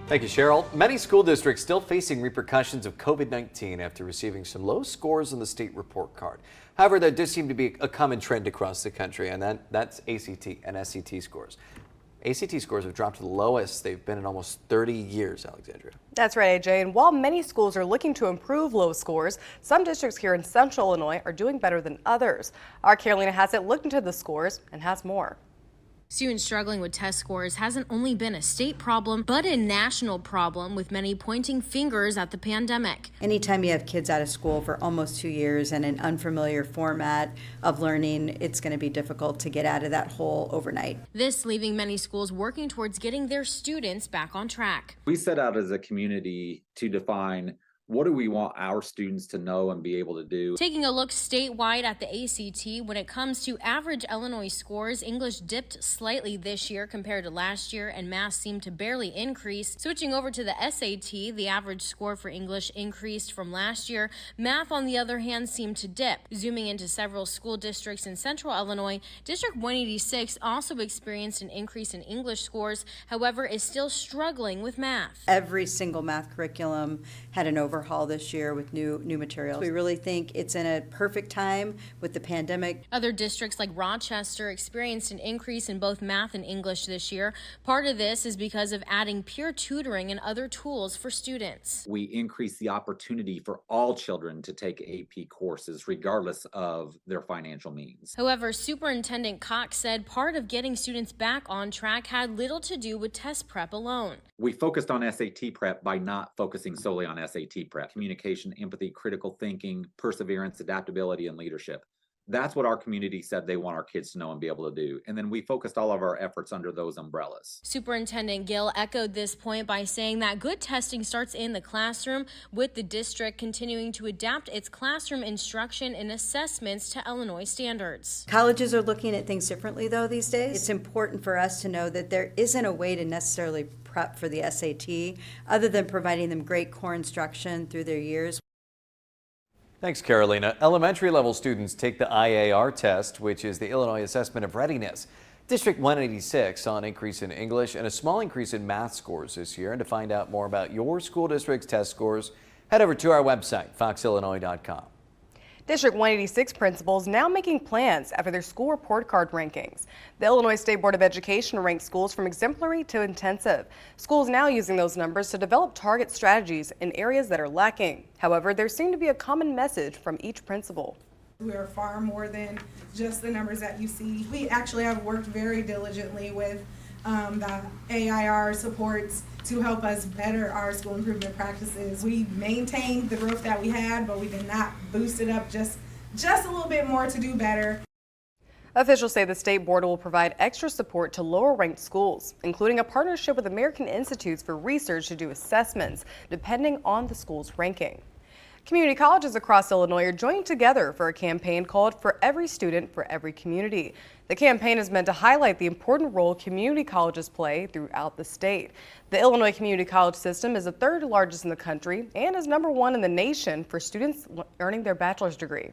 Thank you, Cheryl. Many school districts still facing repercussions of COVID-19 after receiving some low scores on the state report card. However, there does seem to be a common trend across the country, and that's ACT and SAT scores. ACT scores have dropped to the lowest they've been in almost 30 years, Alexandria. That's right, AJ. And while many schools are looking to improve low scores, some districts here in Central Illinois are doing better than others. Our Carolina Hassett looked into the scores and has more. Students struggling with test scores hasn't only been a state problem, but a national problem, with many pointing fingers at the pandemic. Anytime you have kids out of school for almost 2 years and an unfamiliar format of learning, it's going to be difficult to get out of that hole overnight. This leaving many schools working towards getting their students back on track. We set out as a community to define what do we want our students to know and be able to do. Taking a look statewide at the ACT, when it comes to average Illinois scores, English dipped slightly this year compared to last year, and math seemed to barely increase. Switching over to the SAT, the average score for English increased from last year. Math, on the other hand, seemed to dip. Zooming into several school districts in Central Illinois, District 186 also experienced an increase in English scores, however, is still struggling with math. Every single math curriculum had an overhaul this year with new materials. We really think it's in a perfect time with the pandemic. Other districts like Rochester experienced an increase in both math and English this year. Part of this is because of adding peer tutoring and other tools for students. We increase the opportunity for all children to take AP courses regardless of their financial means. However, Superintendent Cox said part of getting students back on track had little to do with test prep alone. We focused on SAT prep by not focusing solely on SAT prep. Communication, empathy, critical thinking, perseverance, adaptability, and leadership. That's what our community said they want our kids to know and be able to do. And then we focused all of our efforts under those umbrellas. Superintendent Gill echoed this point by saying that good testing starts in the classroom, with the district continuing to adapt its classroom instruction and assessments to Illinois standards. Colleges are looking at things differently, though, these days. It's important for us to know that there isn't a way to necessarily prep for the SAT other than providing them great core instruction through their years. Thanks, Carolina. Elementary level students take the IAR test, which is the Illinois Assessment of Readiness. District 186 saw an increase in English and a small increase in math scores this year. And to find out more about your school district's test scores, head over to our website, foxillinois.com. District 186 principals now making plans after their school report card rankings. The Illinois State Board of Education ranked schools from exemplary to intensive. Schools now using those numbers to develop target strategies in areas that are lacking. However, there seemed to be a common message from each principal. We are far more than just the numbers that you see. We actually have worked very diligently with the AIR supports to help us better our school improvement practices. We maintained the growth that we had, but we did not boost it up just a little bit more to do better. Officials say the state board will provide extra support to lower ranked schools, including a partnership with American Institutes for Research to do assessments depending on the school's ranking. Community colleges across Illinois are joining together for a campaign called For Every Student, for Every Community. The campaign is meant to highlight the important role community colleges play throughout the state. The Illinois community college system is the third largest in the country and is #1 in the nation for students earning their bachelor's degree.